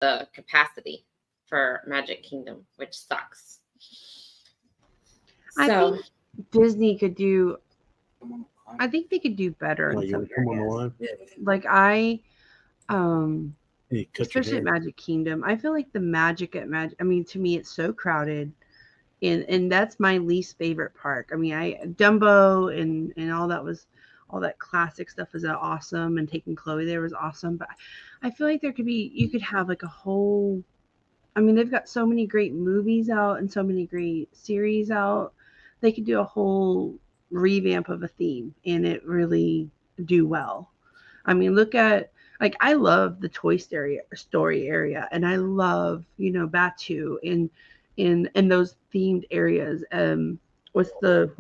the capacity for Magic Kingdom, which sucks. I So think Disney could do. I think they could do better in You some want to come on the areas. line? Like Hey, cut especially your at hair. Magic Kingdom, I feel like the magic at Magic. I mean, to me, it's so crowded, and that's my least favorite park. I mean, I Dumbo and all that classic stuff was awesome, and taking Chloe there was awesome. But I feel like you could have like a whole. I mean, they've got so many great movies out and so many great series out. They could do a whole revamp of a theme and it really do well. I mean, look at like I love the Story area, and I love Batu in those themed areas. What's the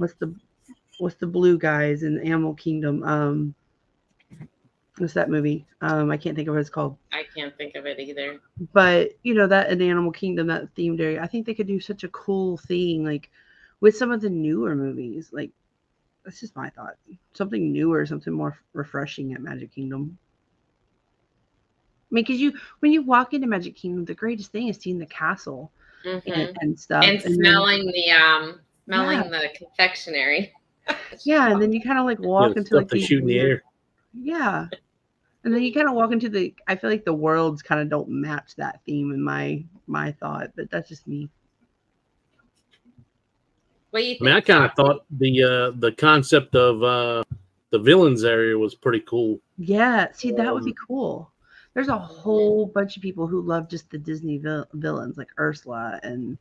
blue guys in Animal Kingdom? What's that movie? I can't think of what it's called. I can't think of it either. But that in Animal Kingdom, that themed area, I think they could do such a cool thing, like with some of the newer movies. Like that's just my thought. Something newer, something more refreshing at Magic Kingdom. I mean, because when you walk into Magic Kingdom, the greatest thing is seeing the castle Mm-hmm. and stuff, And then smelling yeah, the confectionery. yeah, and then you kind of like Yeah, walk the into stuff like they these shoot in the weird, air. yeah, and then you kind of walk into the. I feel like the worlds kind of don't match that theme in my thought, but that's just me. What do you I mean, I think? kind of thought the concept of the villains area was pretty cool. Yeah, see, that would be Um, cool. There's a whole bunch of people who love just the Disney villains like Ursula and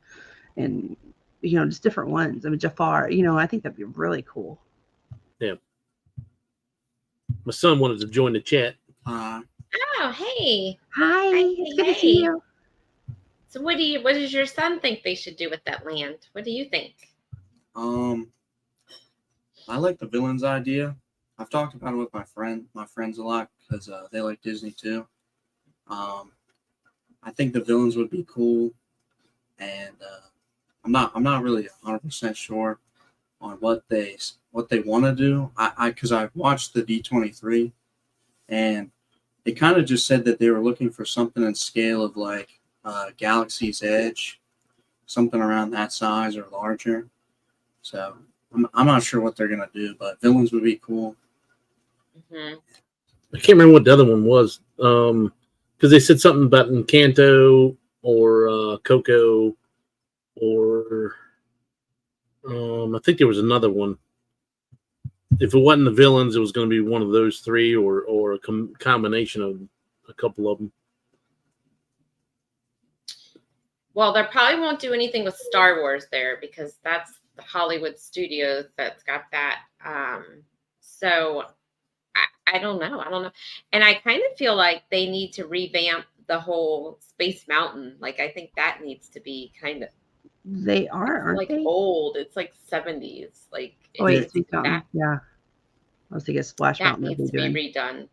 just different ones. I mean, Jafar. I think that'd be really cool. yeah, my son wanted to join the chat. Oh, hey. Hi, Hey, it's good to see hey. you. So what does your son think they should do with that land? What do you think? I like the villains idea. I've talked about it with my friends a lot because they like Disney too. I think the villains would be cool, and I'm not really 100% sure on what they want to do. Because I watched the D23, and they kind of just said that they were looking for something in scale of like Galaxy's Edge, something around that size or larger. So I'm not sure what they're gonna do, but villains would be cool. Mm-hmm. I can't remember what the other one was. Because they said something about Encanto or Coco or I think there was another one. If it wasn't the villains, it was going to be one of those three or a combination of a couple of them. Well, they probably won't do anything with Star Wars there because that's the Hollywood Studios that's got that. So I don't know. I don't know. And I kind of feel like they need to revamp the whole Space Mountain. Like, I think that needs to be kind of They are, aren't like they? old. It's like 70s. Like, Oh wait, it's Space Mountain. that Yeah, I was thinking Splash that Mountain. needs to be Doing. redone.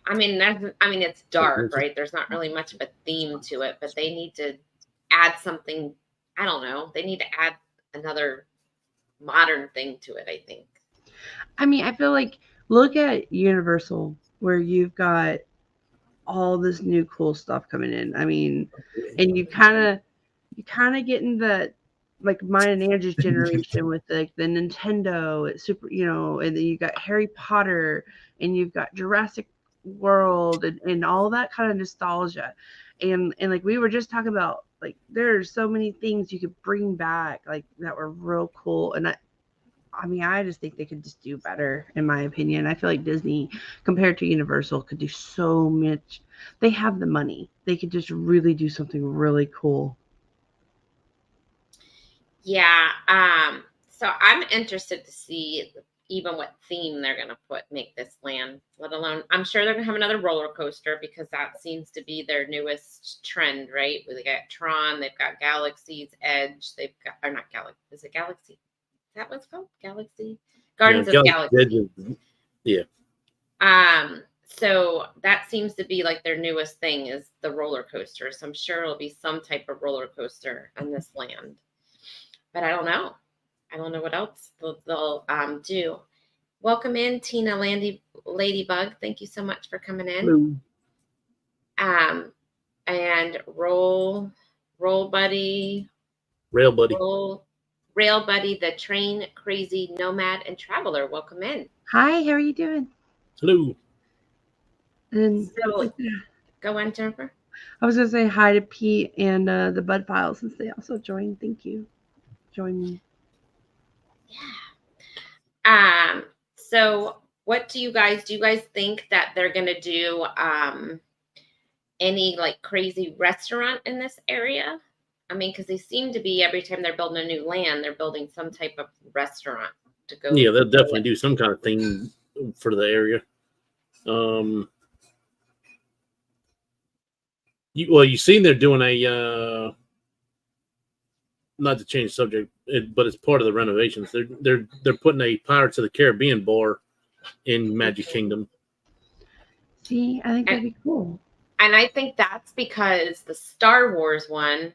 I mean, it's dark, right? There's not really much of a theme to it, but they need to add something. I don't know. They need to add another modern thing to it, I think. I mean, I feel like look at Universal where you've got all this new cool stuff coming in. I mean, and you kind of getting the like mine and Andrew's generation with like the Nintendo Super, and then you got Harry Potter and you've got Jurassic World and all that kind of nostalgia. And like we were just talking about, like there's so many things you could bring back like that were real cool. And I mean, I just think they could just do better, in my opinion. I feel like Disney, compared to Universal, could do so much. They have the money. They could just really do something really cool. Yeah. So I'm interested to see even what theme they're gonna make this land, let alone I'm sure they're gonna have another roller coaster because that seems to be their newest trend, right? They got Tron, they've got Galaxy's Edge, they've got or not Galaxy, is it Galaxy? Is that what it's called? Galaxy? Guardians of Galaxy. Yeah. So that seems to be like their newest thing is the roller coaster. So I'm sure it'll be some type of roller coaster on this land. But I don't know. I don't know what else they'll do. Welcome in, Tina Ladybug. Thank you so much for coming in. Boom. And roll buddy, Rail buddy. rail buddy, the train crazy nomad and traveler. Welcome in. Hi, how are you doing? Hello. And So, go on, Jennifer. I was gonna say hi to Pete and the Bud Files since they also joined. Thank you. Join me. Yeah. So what do you guys think that they're gonna do any like crazy restaurant in this area? I mean, because they seem to be every time they're building a new land, they're building some type of restaurant to go. Yeah, they'll definitely do some kind of thing for the area. You seen they're doing a not to change subject, but it's part of the renovations. They're putting a Pirates of the Caribbean bar in Magic Kingdom. See, I think that'd be cool. And I think that's because the Star Wars one,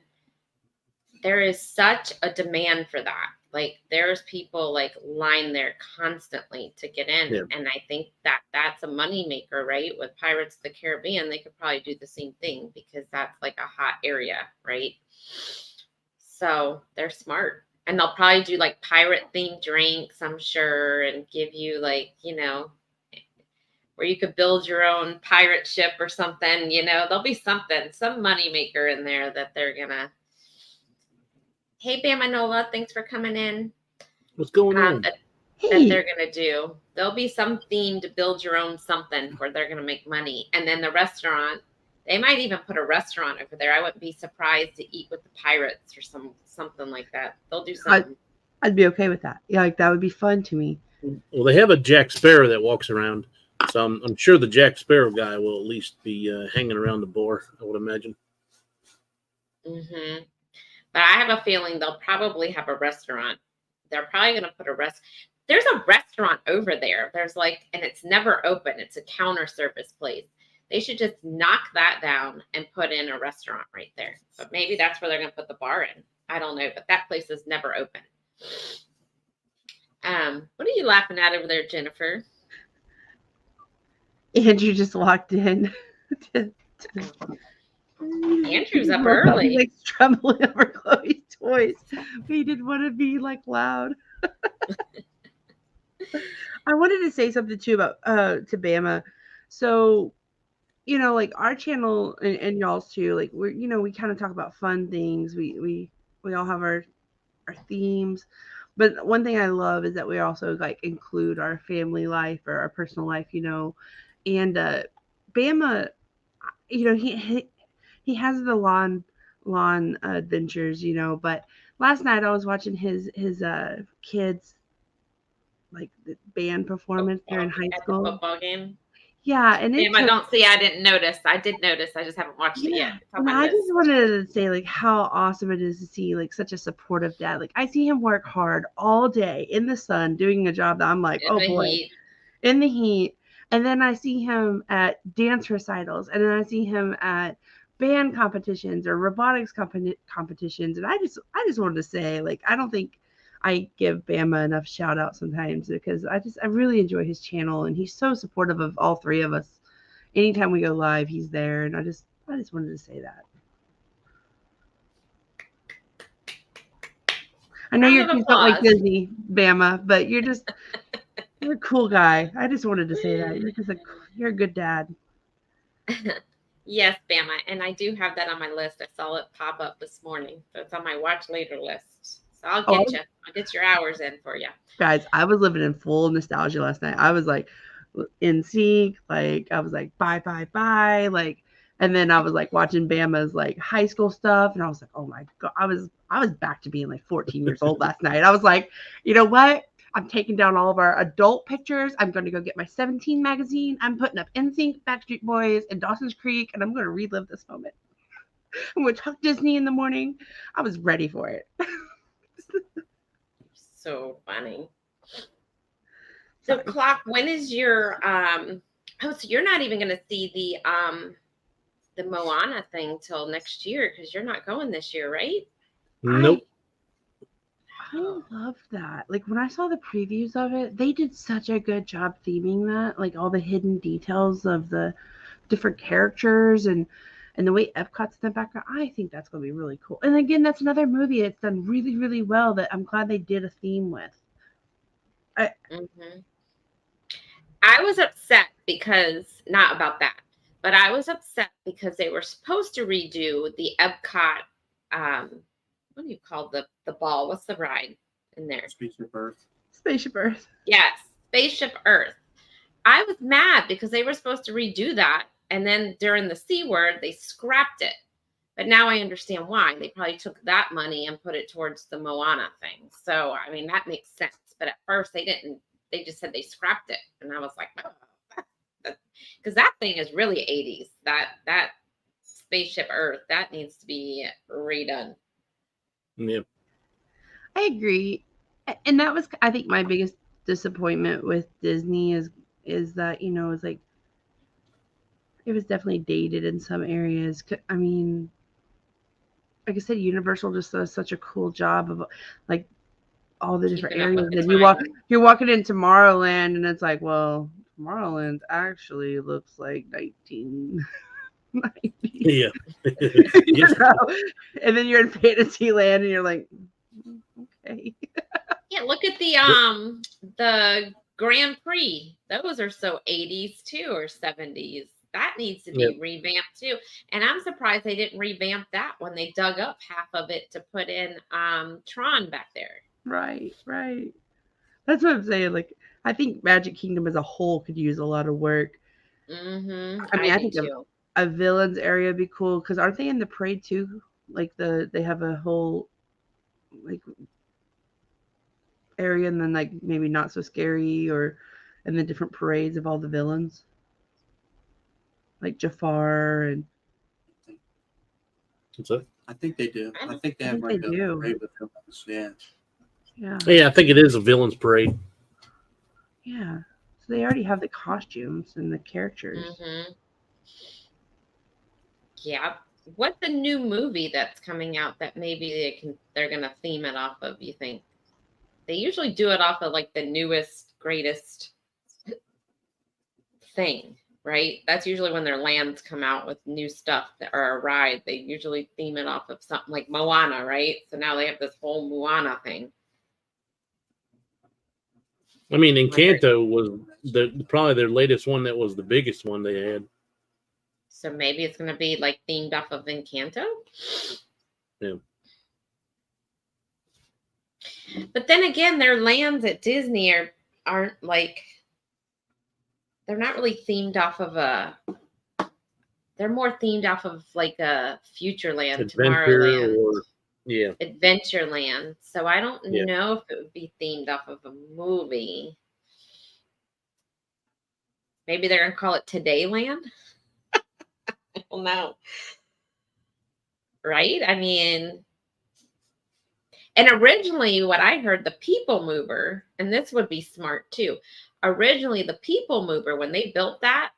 there is such a demand for that. Like there's people like line there constantly to get in. Yeah. And I think that that's a moneymaker, right? With Pirates of the Caribbean, they could probably do the same thing because that's like a hot area, right? So they're smart. And they'll probably do like pirate themed drinks, I'm sure, and give you like, where you could build your own pirate ship or something, there'll be something, some money maker in there that they're gonna. Hey, Bama Nola, thanks for coming in. What's going on? That they're gonna do. There'll be some theme to build your own something where they're gonna make money, and then the restaurant. They might even put a restaurant over there. I wouldn't be surprised to eat with the pirates or something like that. They'll do something. I'd be okay with that. Yeah, like that would be fun to me. Well, they have a Jack Sparrow that walks around, so I'm sure the Jack Sparrow guy will at least be hanging around the bar, I would imagine. Mm-hmm. But I have a feeling they'll probably have a restaurant. They're probably going to put there's a restaurant over there. There's and it's never open. It's a counter service place. They should just knock that down and put in a restaurant right there. But maybe that's where they're going to put the bar in. I don't know, but that place is never open. What are you laughing at over there, Jennifer? Andrew just walked in. Andrew's up early. Like trembling over Chloe's toys. But he didn't want to be loud. I wanted to say something too about to Bama. So, our channel and y'all's too, we kind of talk about fun things. We all have our themes. But one thing I love is that we also include our family life or our personal life, and Bama, he has the lawn adventures, but last night I was watching his kids the band performance during high school. The football game. Yeah, and I didn't notice. I did notice. I just haven't watched it yet. And I just wanted to say how awesome it is to see such a supportive dad. I see him work hard all day in the sun doing a job that I'm in the heat. And then I see him at dance recitals, and then I see him at band competitions or robotics competitions. And I just wanted to say I don't think I give Bama enough shout out sometimes because I really enjoy his channel, and he's so supportive of all three of us. Anytime we go live, he's there, and I just wanted to say that. I know you're like Disney, Bama, but you're a cool guy. I just wanted to say that you're a good dad. Yes, Bama, and I do have that on my list. I saw it pop up this morning, so it's on my watch later list. So I'll get you. I'll get your hours in for you. Guys, I was living in full nostalgia last night. I was in sync. I was bye, bye, bye. And then I was watching Bama's high school stuff. And I was oh my God, I was back to being 14 years old last night. I was you know what? I'm taking down all of our adult pictures. I'm going to go get my 17 magazine. I'm putting up NSYNC, Backstreet Boys, and Dawson's Creek. And I'm going to relive this moment. I'm going to talk Disney in the morning. I was ready for it. So funny. So Clock, when is your so you're not even gonna see the Moana thing till next year because you're not going this year, right? Nope. I love that. When I saw the previews of it, they did such a good job theming that, all the hidden details of the different characters and and the way Epcot's in the background, I think that's going to be really cool. And again, that's another movie that's done really, really well that I'm glad they did a theme with. Mhm. I was upset because not about that, but I was upset because they were supposed to redo the Epcot. What do you call the ball? What's the ride in there? Spaceship Earth. Spaceship Earth. Yes, Spaceship Earth. I was mad because they were supposed to redo that, and then during the C word, they scrapped it. But now I understand why. They probably took that money and put it towards the Moana thing. So I mean that makes sense. But at first they didn't. They just said they scrapped it, and I was like, oh, because that thing is really 80s. That Spaceship Earth that needs to be redone. Yeah. I agree. And that was, I think, my biggest disappointment with Disney is that, you know, it's like it was definitely dated in some areas. I mean, like I said, Universal just does such a cool job of like all the different Keeping up areas. with the And time. you're walking in Tomorrowland, and it's like, well, Tomorrowland actually looks like 1990s. Yeah. You Yes. know? And then you're in Fantasyland, and you're like, okay. Yeah, look at the Grand Prix. Those are so 80s too, or 70s. That needs to be Yep. revamped too. And I'm surprised they didn't revamp that when they dug up half of it to put in Tron back there. Right, right. That's what I'm saying. Like, I think Magic Kingdom as a whole could use a lot of work. Mm-hmm. I mean, I I do think too. a villains area would be cool because aren't they in the parade too? Like they have a whole like area, and then like maybe not so scary, or and the different parades of all the villains, like Jafar and What's that? I think they do. I think they I have think like they a do. parade with villains. Yeah. yeah, Yeah, I think it is a villains parade. yeah. So they already have the costumes and the characters. Mm-hmm. Yeah. What's the new movie that's coming out that maybe they're gonna theme it off of, you think? They usually do it off of like the newest, greatest thing, right? That's usually when their lands come out with new stuff that are a ride. They usually theme it off of something like Moana, right? So now they have this whole Moana thing. I mean, Encanto was probably their latest one that was the biggest one they had. So maybe it's going to be like themed off of Encanto. Yeah. But then again, their lands at Disney aren't like, they're not really themed off of they're more themed off of like a Futureland, Adventure Tomorrowland, or yeah. Adventureland. So I don't Yeah. know if it would be themed off of a movie. Maybe they're going to call it Todayland. I don't know. Right? I mean, and originally what I heard, the People Mover, and this would be smart too. Originally, the People Mover, when they built that,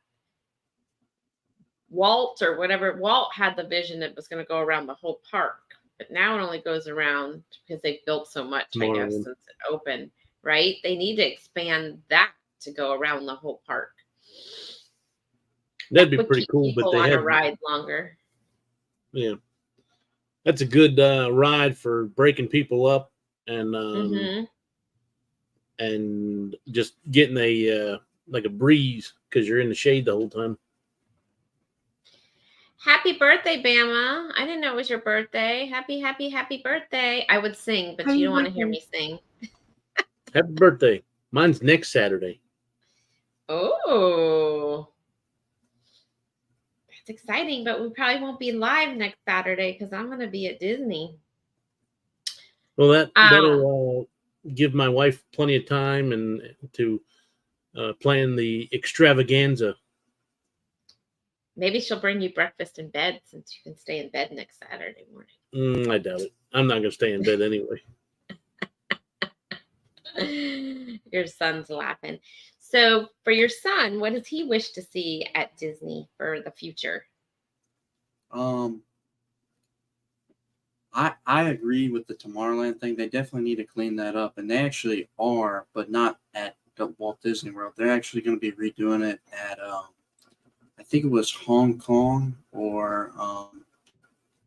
Walt had the vision that it was going to go around the whole park. But now it only goes around because they've built so much, I guess, Tomorrowland. since it opened, right? They need to expand that to go around the whole park. That'd be Would pretty keep cool, but people they on a had ride longer. yeah. That's a good ride for breaking people up and Mm-hmm. and just getting a like a breeze because you're in the shade the whole time. Happy birthday, Bama. I didn't know it was your birthday. Happy, happy, happy birthday. I would sing, but Happy you don't want to hear birthday. me sing. Happy birthday! Mine's next Saturday. Oh, that's exciting, but we probably won't be live next Saturday because I'm going to be at Disney. Well, that'll give my wife plenty of time and to plan the extravaganza. Maybe she'll bring you breakfast in bed since you can stay in bed next Saturday morning. I doubt it. I'm not going to stay in bed anyway. Your son's laughing. So, for your son, what does he wish to see at Disney for the future? I agree with the Tomorrowland thing. They definitely need to clean that up, and they actually are, but not at Walt Disney World. They're actually going to be redoing it at I think it was Hong Kong or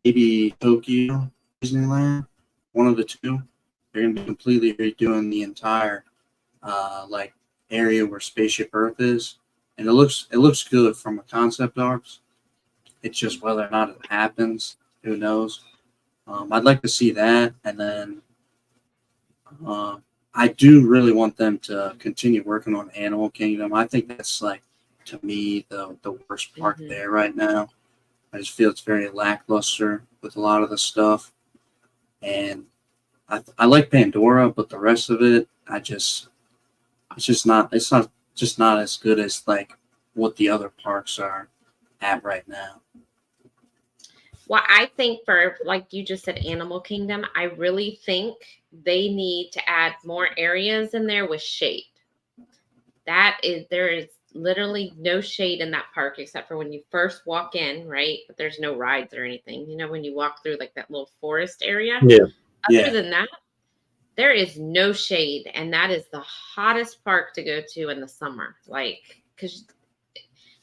maybe Tokyo Disneyland, one of the two. They're going to be completely redoing the entire like area where Spaceship Earth is, and it looks good from a concept art. It's just whether or not it happens, who knows. I'd like to see that, and then I do really want them to continue working on Animal Kingdom. I think that's like, to me, the worst part there right now. I just feel it's very lackluster with a lot of the stuff, and I like Pandora, but the rest of it, it's not as good as like what the other parks are at right now. Well, I think for, like you just said, Animal Kingdom, I really think they need to add more areas in there with shade. There is literally no shade in that park except for when you first walk in, right? But there's no rides or anything. You know, when you walk through like that little forest area. Yeah. Other than that, there is no shade, and that is the hottest park to go to in the summer. Like,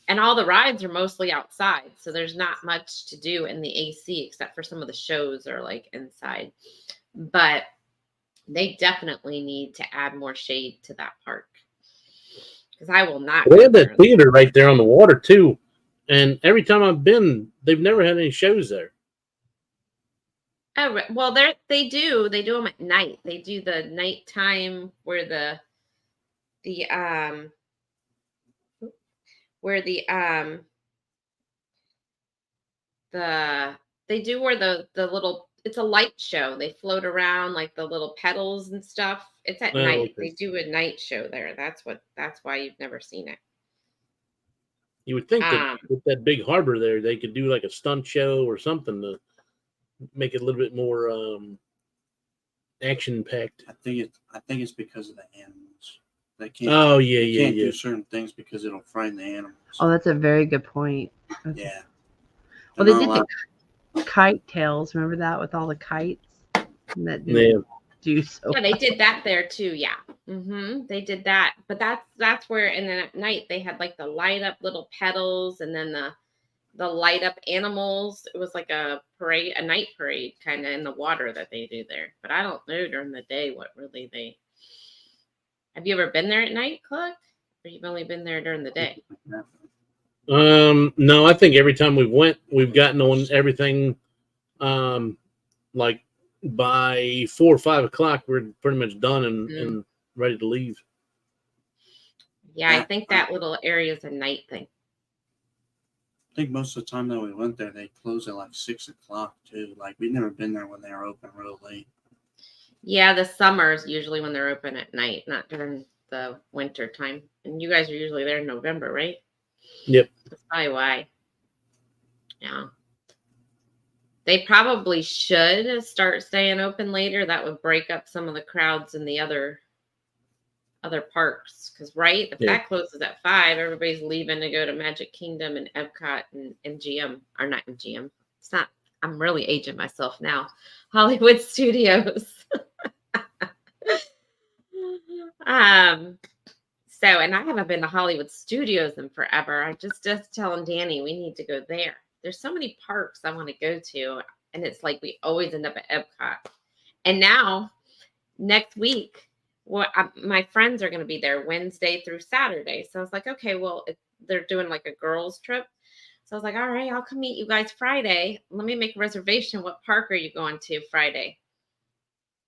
and all the rides are mostly outside, so there's not much to do in the AC except for some of the shows are like inside. But they definitely need to add more shade to that park, because I will not. They have that theater right there on the water too, and every time I've been, they've never had any shows there. Oh well, they do them at night. They do the nighttime where they do where the little, it's a light show. They float around like the little pedals and stuff. It's at night. Okay. They do a night show there. That's why you've never seen it. You would think that with that big harbor there, they could do like a stunt show or something to make it a little bit more action packed. I think it's because of the animals. They can't. Oh they can't do certain things because it'll frighten the animals. Oh, that's a very good point. Okay. Yeah. Well, they did the kite tails. Remember that with all the kites? And that do so. Yeah, they did that there too. Yeah. They did that, but that's where. And then at night they had like the light up little pedals, and then the light up animals. It was like a parade, a night parade kind of in the water that they do there. But I don't know during the day what really they. Have you ever been there at night, Clark? Or you've only been there during the day? No, I think every time we've gotten on everything, like by 4 or 5 o'clock, we're pretty much done and ready to leave. Yeah, I think that little area is a night thing. I think most of the time that we went there, they close at like 6 o'clock too. Like, we've never been there when they are open real late. Yeah, the summer's usually when they're open at night, not during the winter time. And you guys are usually there in November, right? Yep. That's probably why. Yeah. They probably should start staying open later. That would break up some of the crowds in the other parks. Because, right, if that closes at 5, everybody's leaving to go to Magic Kingdom and Epcot and MGM. Or not MGM. It's not. I'm really aging myself now. Hollywood Studios. So, and I haven't been to Hollywood Studios in forever. I just telling Danny we need to go there. There's so many parks I want to go to, and it's like we always end up at Epcot. And now, next week, my friends are going to be there Wednesday through Saturday. So I was like, okay, well, they're doing like a girls trip. So I was like, all right, I'll come meet you guys Friday. Let me make a reservation. What park are you going to Friday?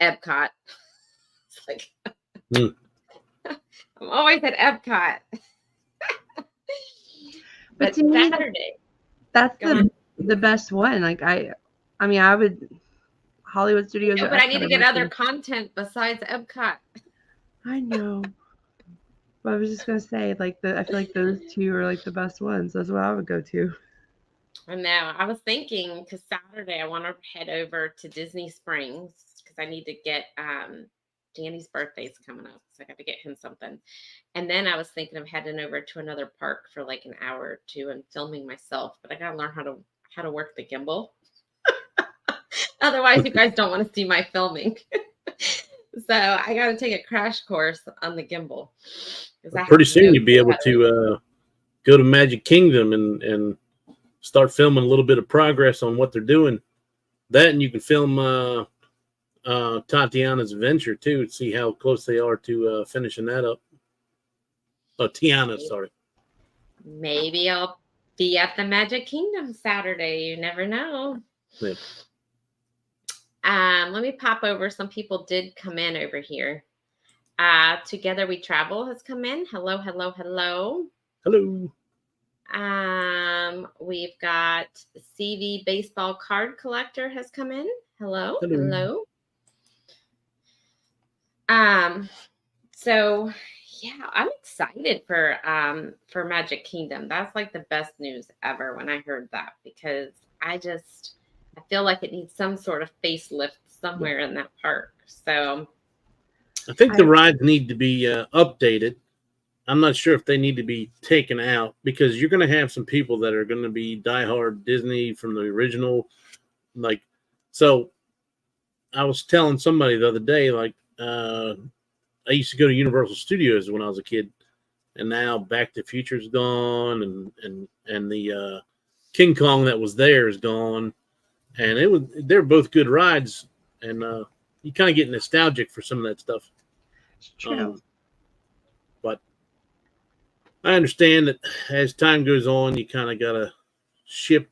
Epcot. It's like, I'm always at Epcot. But to me, Saturday. That's the best one. Like I would Hollywood Studios. Yeah, but I need to get other content besides Epcot. I know. But I was just gonna say, like I feel like those two are like the best ones. That's what I would go to. I know. I was thinking because Saturday I want to head over to Disney Springs because I need to get Danny's birthday's coming up, so I got to get him something. And then I was thinking of heading over to another park for like an hour or two and filming myself, but I gotta learn how to work the gimbal. Otherwise, you guys don't want to see my filming. So I got to take a crash course on the gimbal. Pretty soon you'll be able to go to Magic Kingdom and start filming a little bit of progress on what they're doing. That, and you can film Tatiana's Adventure too, to see how close they are to finishing that up. Oh, Tiana, sorry. Maybe I'll be at the Magic Kingdom Saturday. You never know. Yeah. Let me pop over. Some people did come in over here. Together We Travel has come in. Hello, hello, hello. Hello. We've got CV Baseball Card Collector has come in. Hello, Hello. hello. So yeah, I'm excited for Magic Kingdom. That's like the best news ever when I heard that, because I feel like it needs some sort of facelift somewhere in that park. So I think the rides need to be updated. I'm not sure if they need to be taken out, because you're going to have some people that are going to be diehard Disney from the original. Like, so I was telling somebody the other day, like, I used to go to Universal Studios when I was a kid, and now Back to the Future's gone, and the King Kong that was there is gone, and they're both good rides, and you kind of get nostalgic for some of that stuff. It's true. But I understand that as time goes on, you kind of gotta shift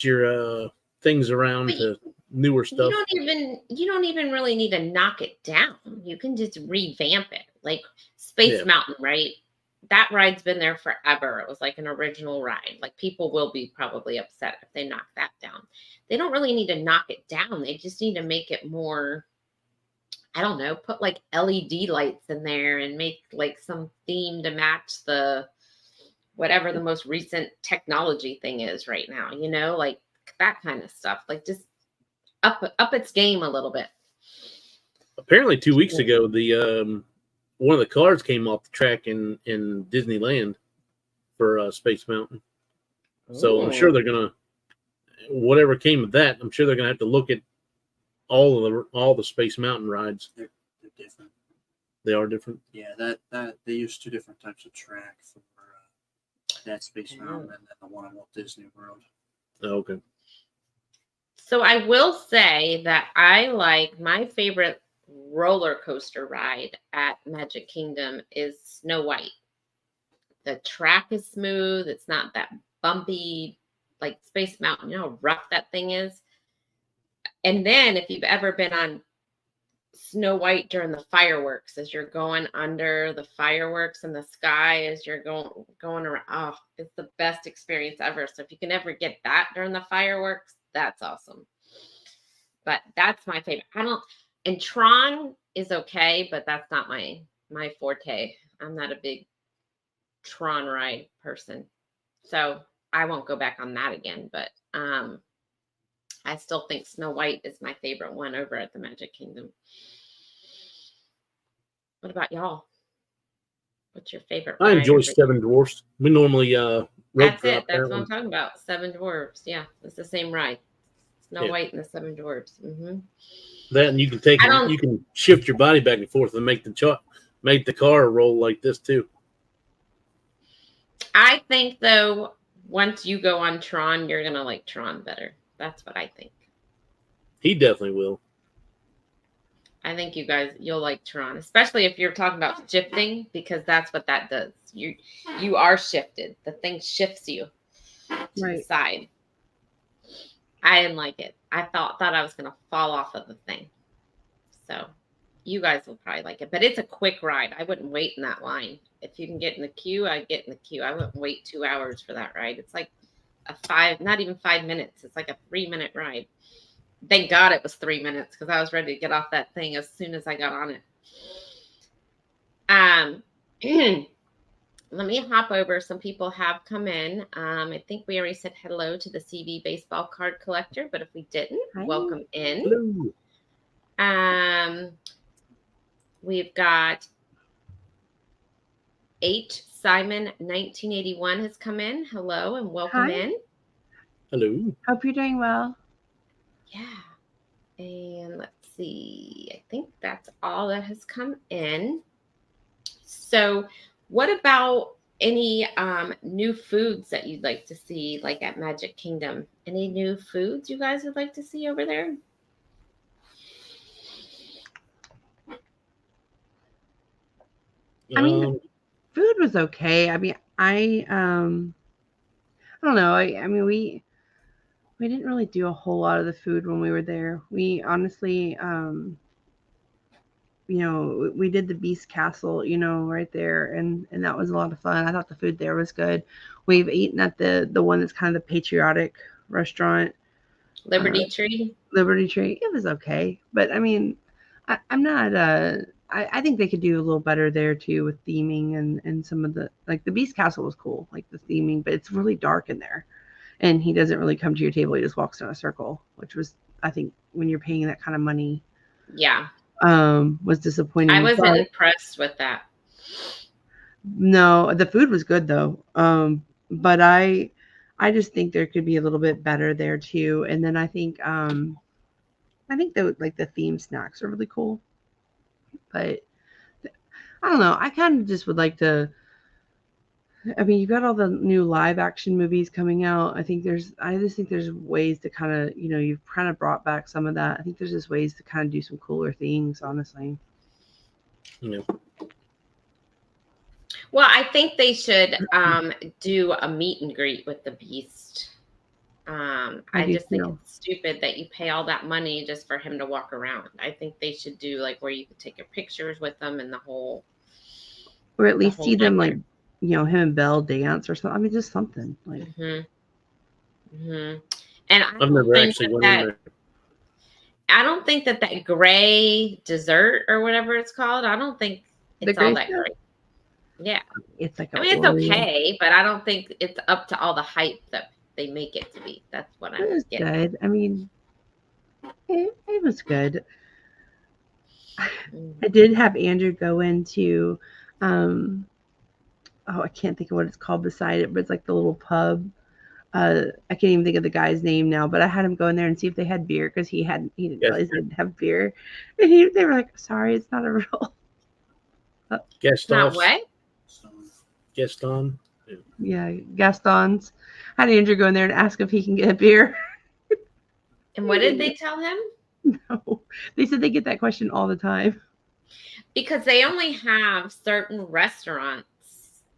your things around to newer stuff. You don't even really need to knock it down. You can just revamp it. Like Space Mountain, right? That ride's been there forever. It was like an original ride. Like, people will be probably upset if they knock that down. They don't really need to knock it down. They just need to make it more, I don't know, put like LED lights in there and make like some theme to match the whatever the most recent technology thing is right now, like that kind of stuff. Like, just up its game a little bit. Apparently 2 weeks ago, the one of the cars came off the track in Disneyland for Space Mountain. So I'm sure they're gonna, whatever came of that, I'm sure they're gonna have to look at all the Space Mountain rides. They're different. They are different. Yeah, that they use two different types of track for that Space Mountain and then the one in Walt Disney World. Oh, okay. So I will say that I like, my favorite roller coaster ride at Magic Kingdom is Snow White. The track is smooth. It's not that bumpy like Space Mountain. You know how rough that thing is? And then if you've ever been on Snow White during the fireworks, as you're going under the fireworks in the sky, as you're going around, oh, it's the best experience ever. So if you can ever get that during the fireworks, that's awesome. But that's my favorite. And Tron is okay, but that's not my forte. I'm not a big Tron ride person, so I won't go back on that again. But I still think Snow White is my favorite one over at the Magic Kingdom. What about y'all? What's your favorite? I enjoy Seven Dwarfs. We normally that's it. That's what I'm talking about. Seven Dwarfs. Yeah, it's the same ride. Snow White and the Seven Dwarfs. Mm-hmm. That, and you can you can shift your body back and forth and make the car roll like this too. I think though, once you go on Tron, you're gonna like Tron better. That's what I think. He definitely will. I think you'll like Tron, especially if you're talking about shifting, because that's what that does. You are shifted. The thing shifts you to the side. I didn't like it. I thought I was gonna fall off of the thing. So you guys will probably like it, but it's a quick ride. I wouldn't wait in that line. If you can get in the queue, I'd get in the queue. I wouldn't wait 2 hours for that ride. It's like not even 5 minutes. It's like a 3-minute ride. Thank God it was 3 minutes, because I was ready to get off that thing as soon as I got on it. Let me hop over. Some people have come in. I think we already said hello to the CV Baseball Card Collector, but if we didn't, welcome in. Hello. We've got H. Simon 1981 has come in. Hello and welcome in. Hello. Hope you're doing well. Yeah. And let's see. I think that's all that has come in. So what about any new foods that you'd like to see, like at Magic Kingdom? Any new foods you guys would like to see over there? I mean, Um, food was okay. I mean, I don't know. I mean, we didn't really do a whole lot of the food when we were there. We honestly, you know, we did the Beast Castle, you know, right there, and that was a lot of fun. I thought the food there was good. We've eaten at the one that's kind of the patriotic restaurant, Liberty Tree? Liberty Tree. It was okay, but I mean, I'm not. I think they could do a little better there too with theming and some of the like the Beast Castle was cool, like the theming, but it's really dark in there, and he doesn't really come to your table. He just walks in a circle, which was I think when you're paying that kind of money, Yeah. was disappointing. I wasn't But impressed with that. no, the food was good though. But I just think there could be a little bit better there too. And then I think that like the theme snacks are really cool. But I don't know. I kind of just would like to. I mean, you've got all the new live action movies coming out. I just think there's ways to kind of, you know, you've kind of brought back some of that. I think there's just ways to kind of do some cooler things, honestly. yeah. Well, I think they should do a meet and greet with the Beast. I do just think too. it's stupid that you pay all that money just for him to walk around. I think they should do like where you could take your pictures with them and the whole. Or at least whole see them like, nightmare. you know, him and Belle dance or something. I mean, just something like. And I I've don't never think actually went that, in there. I don't think that gray dessert or whatever it's called. I don't think The it's all gray that stuff? great. Yeah, It's like I a mean it's Oreo. okay, but I don't think it's up to all the hype that they make it to be. That's what It I'm was getting. good. I mean, it was good. Mm. I did have Andrew go into, I can't think of what it's called beside it, but it's like the little pub. I can't even think of the guy's name now, but I had him go in there and see if they had beer because he didn't Yes. realize they didn't have beer, and they were like, "Sorry, it's not a real." Not Gaston. what? So, Gaston. Yeah, Gaston's. I had Andrew go in there and ask if he can get a beer. And what did they tell him? No, they said they get that question all the time. Because they only have certain restaurants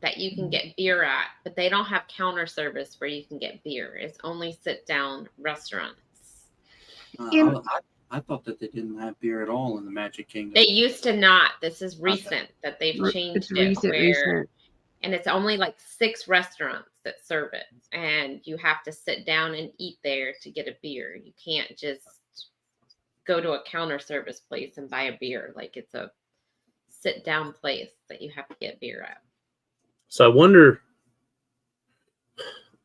that you can get beer at, but they don't have counter service where you can get beer. It's only sit down restaurants. In- I thought that they didn't have beer at all in the Magic Kingdom. They used to not. This is recent that they've It's changed recent. and it's only like 6 restaurants that serve it, and you have to sit down and eat there to get a beer. You can't just go to a counter service place and buy a beer. Like it's a sit down place that you have to get beer at. So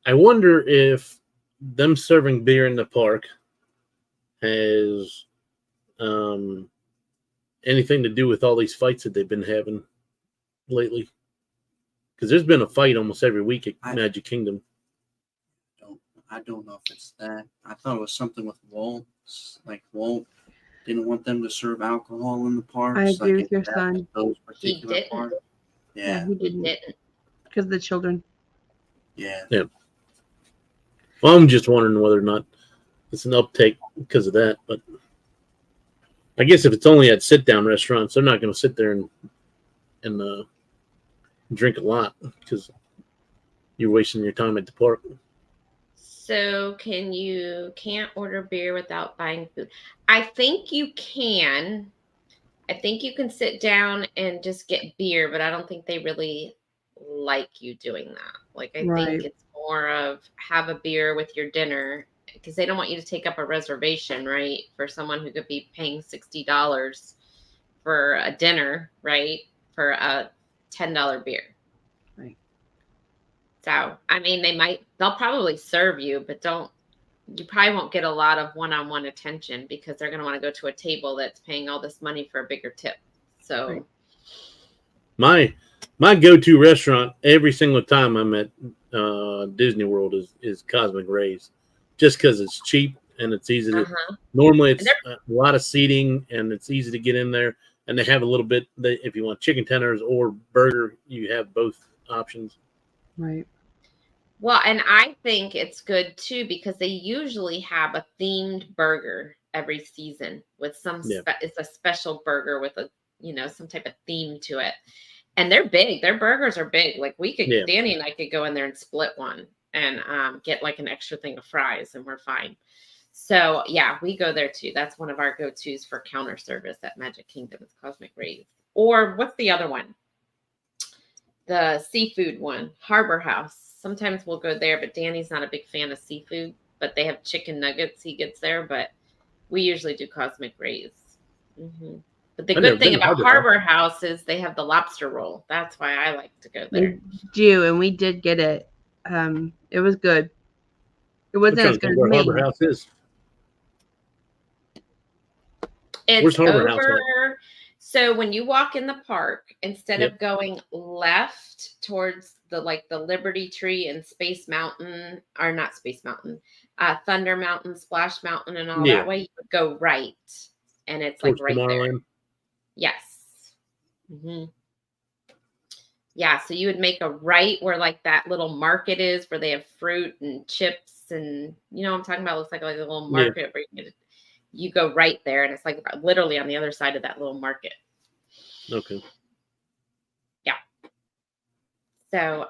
I wonder if them serving beer in the park has anything to do with all these fights that they've been having lately. Because there's been a fight almost every week at Magic Kingdom. I don't know if it's that. I thought it was something with Walt. Like Walt didn't want them to serve alcohol in the parks. I agree like with your son. Those He particular didn't. parks. Yeah. He He didn't didn't. because of the children. Yeah. Well, I'm just wondering whether or not it's an uptake because of that. But I guess if it's only at sit-down restaurants, they're not going to sit there and drink a lot because you're wasting your time at the park. So can't order beer without buying food? I think you can. I think you can sit down and just get beer, but I don't think they really like you doing that. Like I Right. think it's more of have a beer with your dinner because they don't want you to take up a reservation, right? For someone who could be paying $60 for a dinner, right? For a $10 beer. Right. So, I mean, they'll probably serve you, but you probably won't get a lot of one-on-one attention because they're going to want to go to a table that's paying all this money for a bigger tip. So, Right. My go-to restaurant every single time I'm at Disney World is Cosmic Rays, just because it's cheap and it's easy to. Normally, it's a lot of seating and it's easy to get in there. And they have a little bit. If you want chicken tenders or burger, you have both options. Right. Well, and I think it's good too because they usually have a themed burger every season with Yeah. it's a special burger with a, some type of theme to it. And they're big. Their burgers are big. Like Yeah. Danny and I could go in there and split one and get like an extra thing of fries and we're fine. So yeah, we go there too. That's one of our go-tos for counter service at Magic Kingdom is Cosmic Rays. Or what's the other one? The seafood one, Harbor House. Sometimes we'll go there, but Danny's not a big fan of seafood, but they have chicken nuggets he gets there, but we usually do Cosmic Rays. But the I've good never thing been to about Harbor Harbor House is they have the lobster roll. That's why I like to go there. They do, and we did get it. It was good. It I'm wasn't trying as to good think as where me. Harbor House is. It's Harbor House over. So when you walk in the park, instead Yep. of going left towards the Liberty Tree and Space Mountain, or not Space Mountain, Thunder Mountain, Splash Mountain, and all Yeah. that way, you would go right, and it's Towards like right there. Tomorrowland. Yes. Yeah, so you would make a right where like that little market is, where they have fruit and chips, and you know what I'm talking about. It looks like a little market where you go right there, and it's like literally on the other side of that little market. Okay. Yeah. So,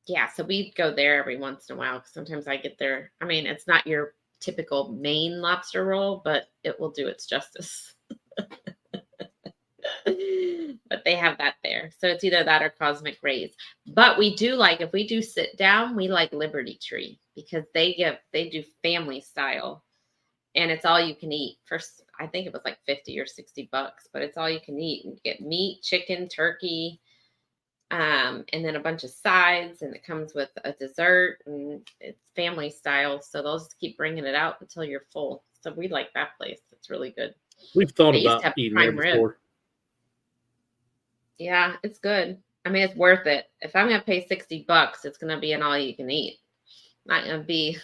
yeah, so we go there every once in a while. Sometimes I get there. I mean, it's not your typical Maine lobster roll, but it will do its justice. But they have that there. So it's either that or Cosmic Rays. But we do like, if we do sit down, we like Liberty Tree because they do family style. And it's all you can eat. First, I think it was like $50 or $60, but it's all you can eat. You get meat, chicken, turkey, and then a bunch of sides, and it comes with a dessert, and it's family style. So they'll just keep bringing it out until you're full. So we like that place. It's really good. We've thought They used to about have eating there prime rib. before. Yeah, it's good. I mean, it's worth it. If I'm gonna pay $60, it's gonna be an all you can eat. Not gonna be.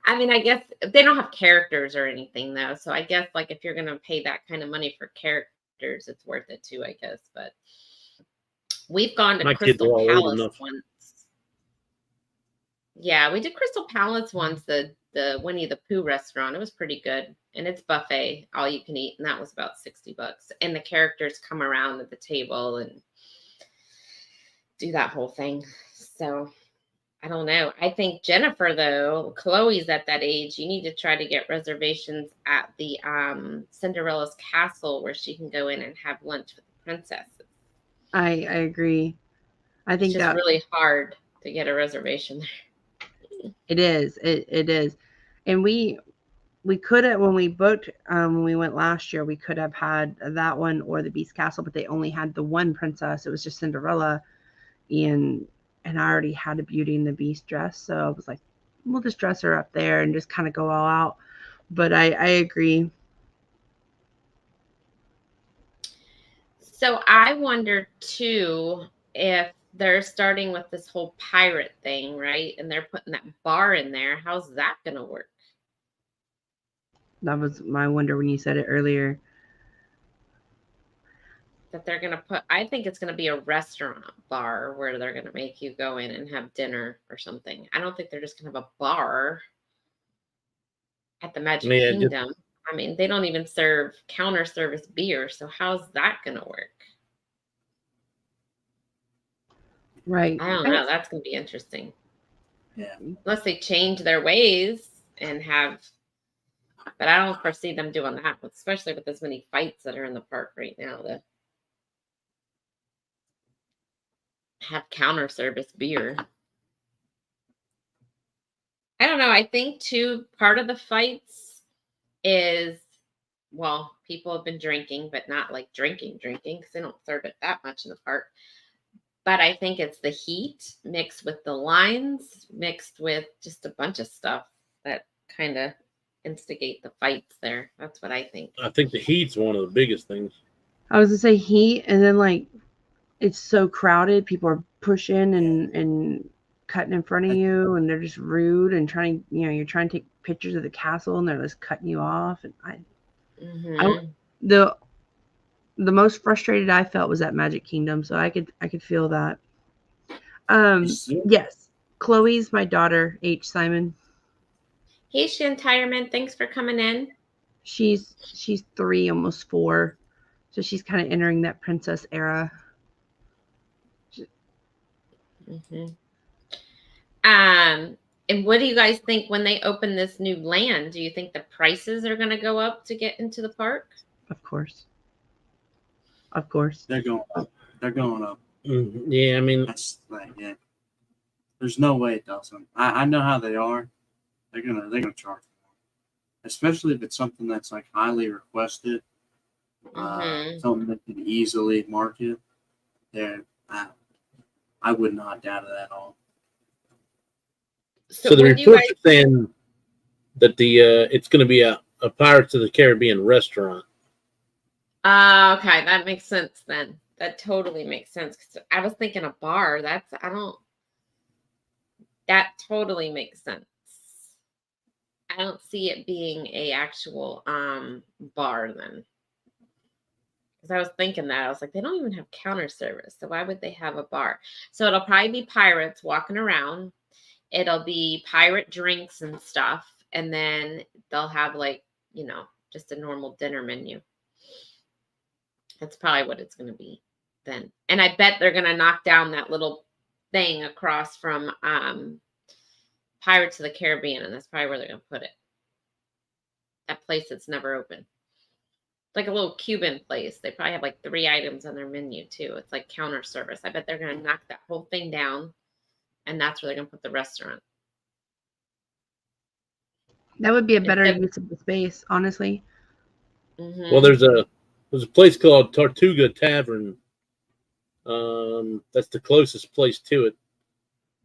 I mean, I guess they don't have characters or anything though. So I guess like if you're gonna pay that kind of money for characters, it's worth it too, I guess. But we've gone to My kids are Crystal all old Palace enough. once. Yeah, we did Crystal Palace once, the Winnie the Pooh restaurant. It was pretty good. And it's buffet, all you can eat, and that was about $60. And the characters come around at the table and do that whole thing. So I don't know. I think Jennifer, though, Chloe's at that age. You need to try to get reservations at the Cinderella's castle where she can go in and have lunch with the princesses. I agree. I think It's just that really hard to get a reservation there. it is. It is. And we could have, when we booked, when we went last year, we could have had that one or the Beast Castle, but they only had the one princess. It was just Cinderella, and I already had a Beauty and the Beast dress, so I was like, we'll just dress her up there and just kind of go all out. But I agree. So I wonder too if they're starting with this whole pirate thing, right? And they're putting that bar in there. How's that going to work? That was my wonder when you said it earlier. That they're going to put, I think it's going to be a restaurant bar where they're going to make you go in and have dinner or something. I don't think they're just going to have a bar at the Magic Kingdom. I mean, they don't even serve counter service beer. So how's that going to work? Right. I don't know. That's going to be interesting. Yeah. Unless they change their ways and have, but I don't foresee them doing that, especially with as many fights that are in the park right now to have counter service beer. I don't know. I think too, part of the fights is, well, people have been drinking, but not like drinking because they don't serve it that much in the park. But I think it's the heat mixed with the lines, mixed with just a bunch of stuff that kind of instigate the fights there. That's what I think. I think the heat's one of the biggest things. I was gonna say heat, and then like it's so crowded. People are pushing and cutting in front of you, and they're just rude and trying. You're trying to take pictures of the castle, and they're just cutting you off. And the most frustrated I felt was at Magic Kingdom, so I could feel that. Yes. Chloe's my daughter, H. Simon. Hey, Shantireman, thanks for coming in. She's 3, almost 4. So she's kind of entering that princess era. Mm-hmm. And what do you guys think when they open this new land? Do you think the prices are going to go up to get into the park? Of course. Of course. They're going up. They're going up. Yeah, I mean, That's like, yeah. There's no way it doesn't. I know how they are. They're gonna charge more, especially if it's something that's like highly requested, something that can easily market. There, I would not doubt it at all. so the what do you reports are saying that it's going to be a Pirates of the Caribbean restaurant. Okay, that makes sense then. That totally makes sense. 'Cause I was thinking a bar. That totally makes sense. I don't see it being a actual bar then. Because I was thinking that. I was like, they don't even have counter service. So why would they have a bar? So it'll probably be pirates walking around. It'll be pirate drinks and stuff. And then they'll have like, just a normal dinner menu. That's probably what it's going to be then. And I bet they're going to knock down that little thing across from Pirates of the Caribbean. And that's probably where they're going to put it. That place that's never open. Like a little Cuban place. They probably have like 3 items on their menu too. It's like counter service. I bet they're going to knock that whole thing down. And that's where they're going to put the restaurant. That would be a better use of the space, honestly. Mm-hmm. Well, there's a place called Tortuga Tavern. That's the closest place to it,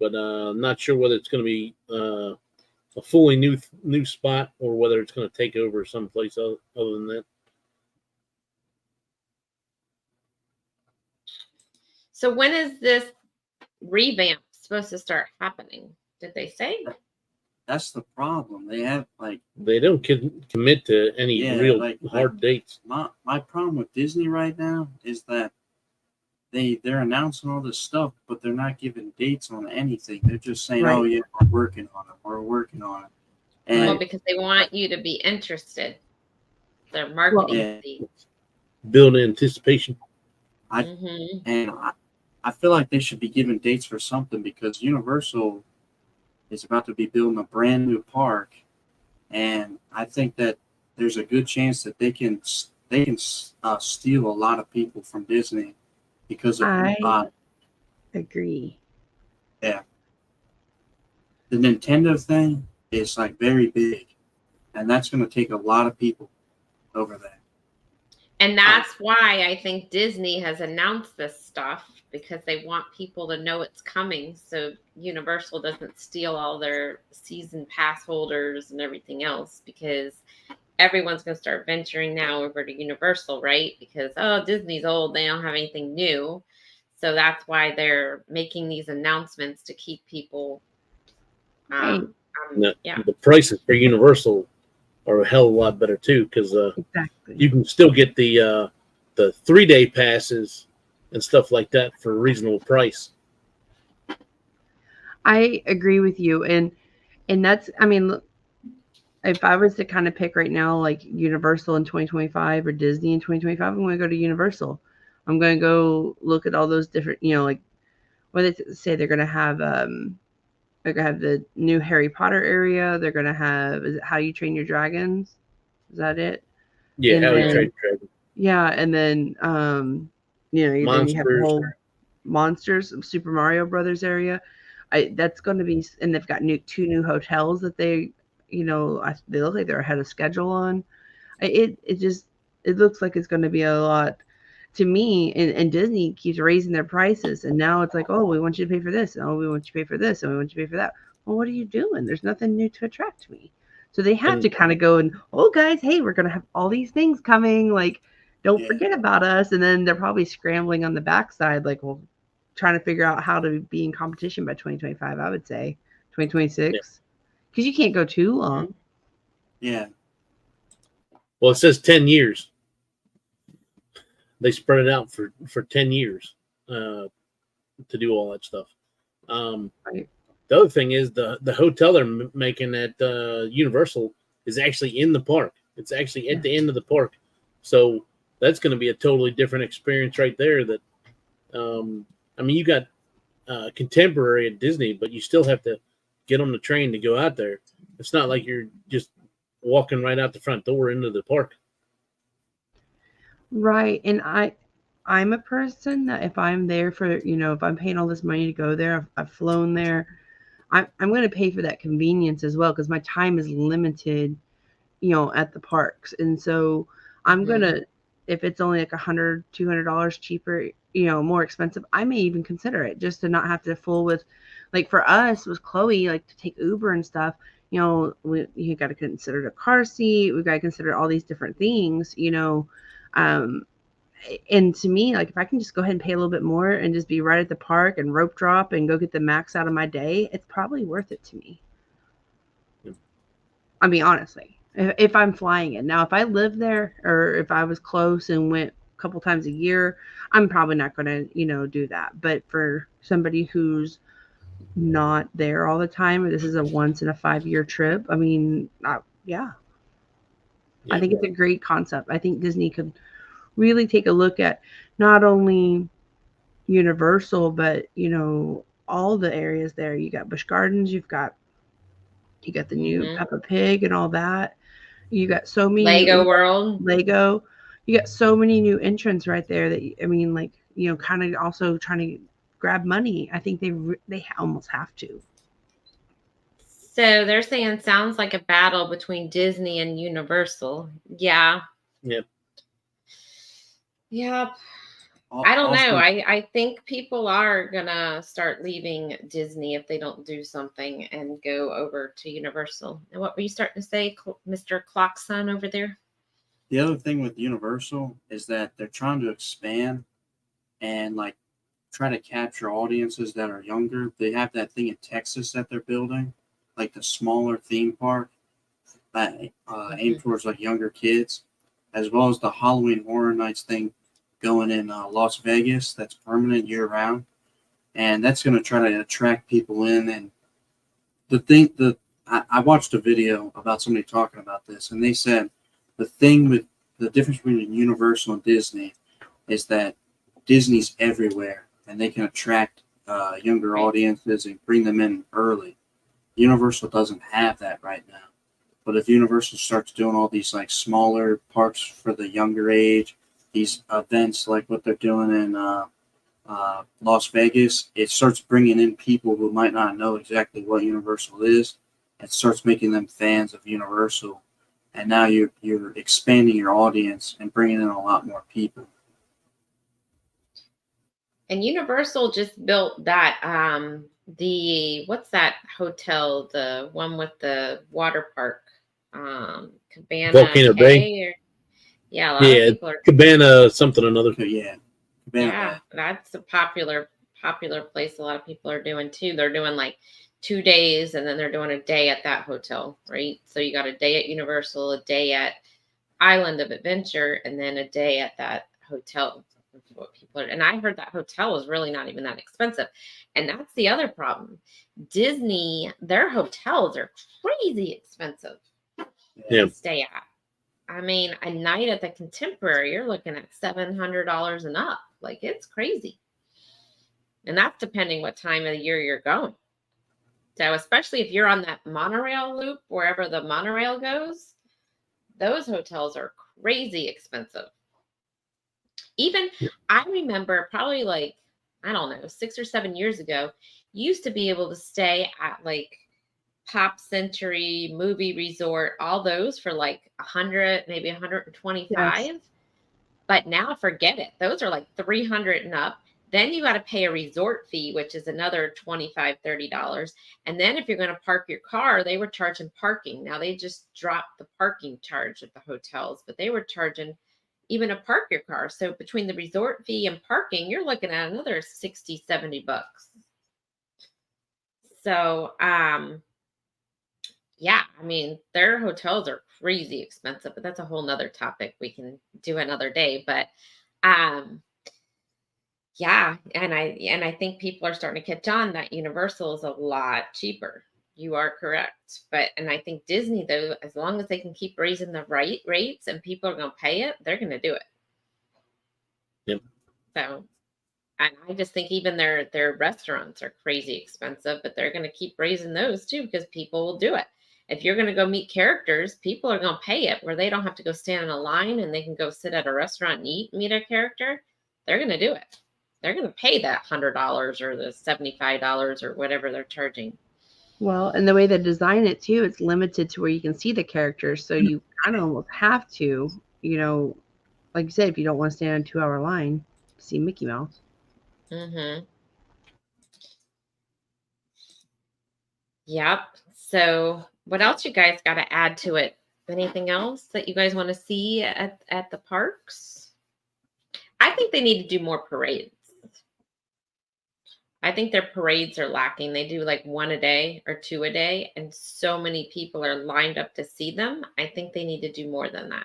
but I'm not sure whether it's going to be a fully new spot or whether it's going to take over someplace other than that. So when is this revamp supposed to start happening? Did they say? That's the problem. They have they don't commit to any real hard dates. My problem with Disney right now is that they're announcing all this stuff, but they're not giving dates on anything. They're just saying, "Oh yeah, we're working on it. We're working on it." And well, because they want you to be interested. They're marketing. Build anticipation. I feel like they should be giving dates for something because Universal is about to be building a brand new park, and I think that there's a good chance that they can steal a lot of people from Disney because of agree. Yeah, the Nintendo thing is like very big, and that's going to take a lot of people over there. And that's why I think Disney has announced this stuff, because they want people to know it's coming, so Universal doesn't steal all their season pass holders and everything else, because everyone's going to start venturing now over to Universal, right? Because, Disney's old, they don't have anything new. So that's why they're making these announcements to keep people. The prices for Universal are a hell of a lot better too, because you can still get the 3-day passes and stuff like that for a reasonable price. I agree with you, and that's, I mean, if I was to kind of pick right now, like Universal in 2025 or Disney in 2025, I'm going to go to Universal. I'm going to go look at all those different, like what they say they're going to have. They're going to have the new Harry Potter area. They're going to have, is it How You Train Your Dragons? Is that it? Yeah, How You Train Your Dragons. Yeah, and then then you have the whole Monsters, Super Mario Brothers area. That's going to be, and they've got 2 new hotels that they look like they're ahead of schedule on. It looks like it's going to be a lot. To me, and Disney keeps raising their prices, and now it's like, oh, we want you to pay for this, and oh, we want you to pay for this, and we want you to pay for that. Well, what are you doing? There's nothing new to attract me. So they have to kind of go and, oh, guys, hey, we're going to have all these things coming. Like, don't forget about us. And then they're probably scrambling on the backside, like, well, trying to figure out how to be in competition by 2025, I would say. 2026. Because you can't go too long. Yeah. Well, it says 10 years. They spread it out for 10 years to do all that stuff. Right. The other thing is the hotel they're making at Universal is actually in the park. It's actually at the end of the park, so that's going to be a totally different experience right there. That I mean, you got contemporary at Disney, but you still have to get on the train to go out there. It's not like you're just walking right out the front door into the park. Right. And I'm a person that if I'm there for, if I'm paying all this money to go there, I've flown there, I'm going to pay for that convenience as well because my time is limited, at the parks. And so I'm going to, if it's only like $100, $200 cheaper, more expensive, I may even consider it just to not have to fool with, like for us with Chloe, like to take Uber and stuff, you got to consider the car seat. We got to consider all these different things, um, and to me, like if I can just go ahead and pay a little bit more and just be right at the park and rope drop and go get the max out of my day, it's probably worth it to me. I mean, honestly, if I'm flying it. Now, if I live there or if I was close and went a couple times a year, I'm probably not going to, do that. But for somebody who's not there all the time, or this is a once in a 5-year trip, I mean, yeah. I think it's a great concept. I think Disney could really take a look at not only Universal, but all the areas there. You got Busch Gardens, you got the new Peppa Pig and all that. You got so many Lego World. Lego. You got so many new entrants right there that I mean, like kind of also trying to grab money. I think they almost have to. So they're saying sounds like a battle between Disney and Universal. Yeah. Yep. Yep. I don't know. I think people are gonna start leaving Disney if they don't do something and go over to Universal. And what were you starting to say, Mr. Clockson over there? The other thing with Universal is that they're trying to expand and like try to capture audiences that are younger. They have that thing in Texas that they're building, like the smaller theme park that aimed towards like younger kids, as well as the Halloween Horror Nights thing going in Las Vegas that's permanent year round, and that's going to try to attract people in. And I watched a video about somebody talking about this, and they said the thing with the difference between Universal and Disney is that Disney's everywhere and they can attract younger audiences and bring them in early. Universal doesn't have that right now, but if Universal starts doing all these like smaller parks for the younger age, these events like what they're doing in Las Vegas, it starts bringing in people who might not know exactly what Universal is. It starts making them fans of Universal, and now you're expanding your audience and bringing in a lot more people. And Universal just built that what's that hotel, the one with the water park, Cabana Volcano Bay. Yeah, a lot of people are Cabana something or another. Yeah, Cabana Bay. That's a popular place. A lot of people are doing too. They're doing like 2 days, and then they're doing a day at that hotel, right? So you got a day at Universal, a day at Island of Adventure, and then a day at that hotel. What people are, and I heard that hotel is really not even that expensive, and that's the other problem. Disney, their hotels are crazy expensive to stay at. I mean, a night at the Contemporary, you're looking at $700 and up. Like, it's crazy. And that's depending what time of the year you're going. So especially if you're on that monorail loop, wherever the monorail goes, those hotels are crazy expensive. Even, I remember probably like, I don't know, 6 or 7 years ago, you used to be able to stay at like Pop Century, Movie Resort, all those for like 100, maybe 125. Yes. But now forget it. Those are like 300 and up. Then you got to pay a resort fee, which is another $25, $30. And then if you're going to park your car, they were charging parking. Now they just dropped the parking charge at the hotels, but they were charging even to park your car. So between the resort fee and parking, you're looking at another $60, $70. So, yeah, I mean, their hotels are crazy expensive, but that's a whole nother topic we can do another day. But Yeah, and I think people are starting to catch on that Universal is a lot cheaper. You are correct. But and I think Disney though, as long as they can keep raising the right rates and people are going to pay it, they're going to do it. Yep. So, and I just think even their restaurants are crazy expensive, but they're going to keep raising those too because people will do it. If you're going to go meet characters, people are going to pay it where they don't have to go stand in a line and they can go sit at a restaurant and eat, meet a character. They're going to do it. They're going to pay that $100 or the $75 or whatever they're charging. Well, and the way they design it too, it's limited to where you can see the characters. So you kind of almost have to, like you said, if you don't want to stand in a 2-hour line to see Mickey Mouse. Mm-hmm. Yep. So what else you guys got to add to it? Anything else that you guys want to see at the parks? I think they need to do more parades. I think their parades are lacking. They do like 1 a day or 2 a day, and so many people are lined up to see them. I think they need to do more than that.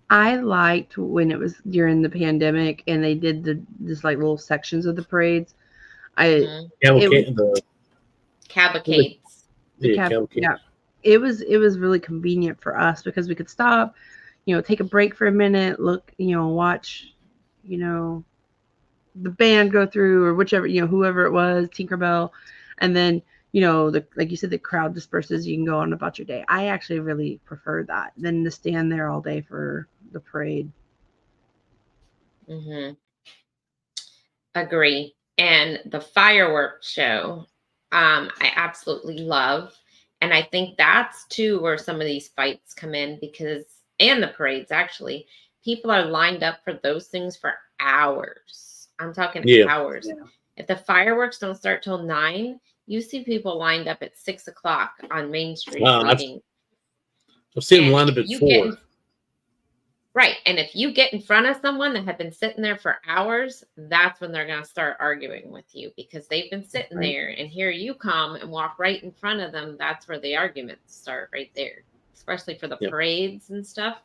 I liked when it was during the pandemic and they did this like little sections of the parades. Mhm. The Cavalcades. cavalcade. Yeah, it was really convenient for us because we could stop, take a break for a minute, look, watch, the band go through or whichever, whoever it was, Tinkerbell, and then like you said, the crowd disperses, you can go on about your day. I actually really prefer that than to stand there all day for the parade. Mm-hmm. Agree. And the fireworks show, I absolutely love. And I think that's too where some of these fights come in because, and the parades actually, people are lined up for those things for hours. I'm talking hours. Yeah. If the fireworks don't start till 9, you see people lined up at 6 o'clock on Main Street waiting. I've seen them lined up at 4. Right. And if you get in front of someone that had been sitting there for hours, that's when they're going to start arguing with you because they've been sitting there and here you come and walk right in front of them. That's where the arguments start right there, especially for the parades and stuff.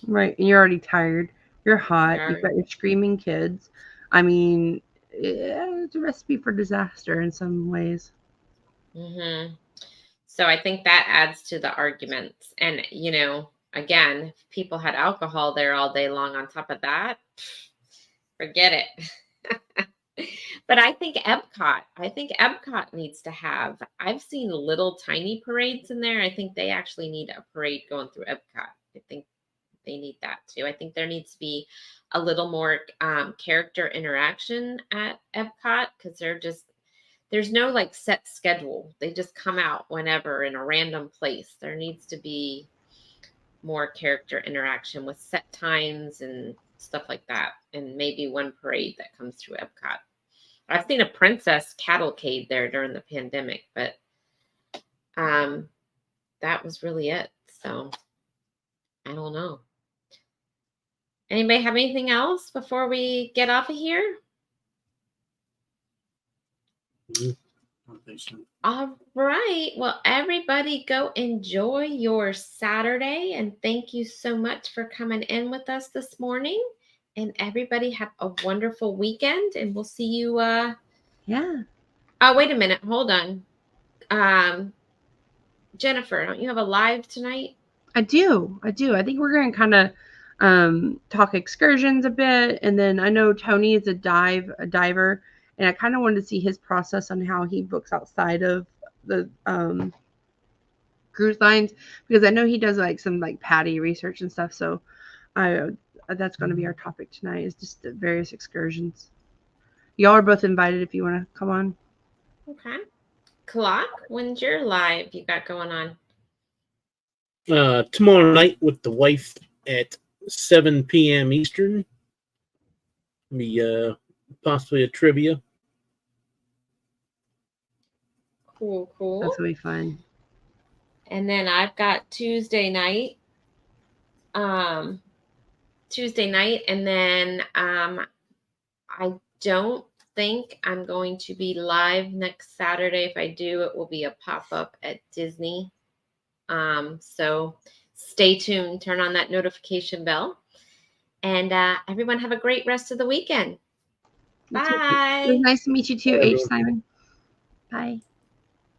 Right. And you're already tired. You're hot. You've got your screaming kids. I mean, it's a recipe for disaster in some ways. Mm-hmm. So I think that adds to the arguments. And, again, if people had alcohol there all day long on top of that, forget it. But I think Epcot needs to have, I've seen little tiny parades in there. I think they actually need a parade going through Epcot. I think they need that too. I think there needs to be a little more character interaction at Epcot because there's no like set schedule. They just come out whenever in a random place. There needs to be more character interaction with set times and stuff like that. And maybe one parade that comes through Epcot. I've seen a princess cavalcade there during the pandemic, but that was really it. So I don't know. Anybody have anything else before we get off of here? All right. Well, everybody go enjoy your Saturday. And thank you so much for coming in with us this morning. And everybody have a wonderful weekend. And we'll see you. Yeah. Oh, wait a minute. Hold on. Jennifer, don't you have a live tonight? I do. I think we're going to kind of talk excursions a bit. And then I know Tony is a diver. And I kind of wanted to see his process on how he books outside of the cruise lines because I know he does like some like PADI research and stuff. So that's going to be our topic tonight is just the various excursions. Y'all are both invited if you want to come on. Okay. Clock, when's your live you got going on? Tomorrow night with the wife at 7 p.m. Eastern. Be possibly a trivia. Cool. That's gonna be fun. And then I've got Tuesday night. And then I don't think I'm going to be live next Saturday. If I do, it will be a pop-up at Disney. So stay tuned, turn on that notification bell. And everyone have a great rest of the weekend. You too. It Bye. was nice to meet you too, Bye, H. everyone. Simon. Bye.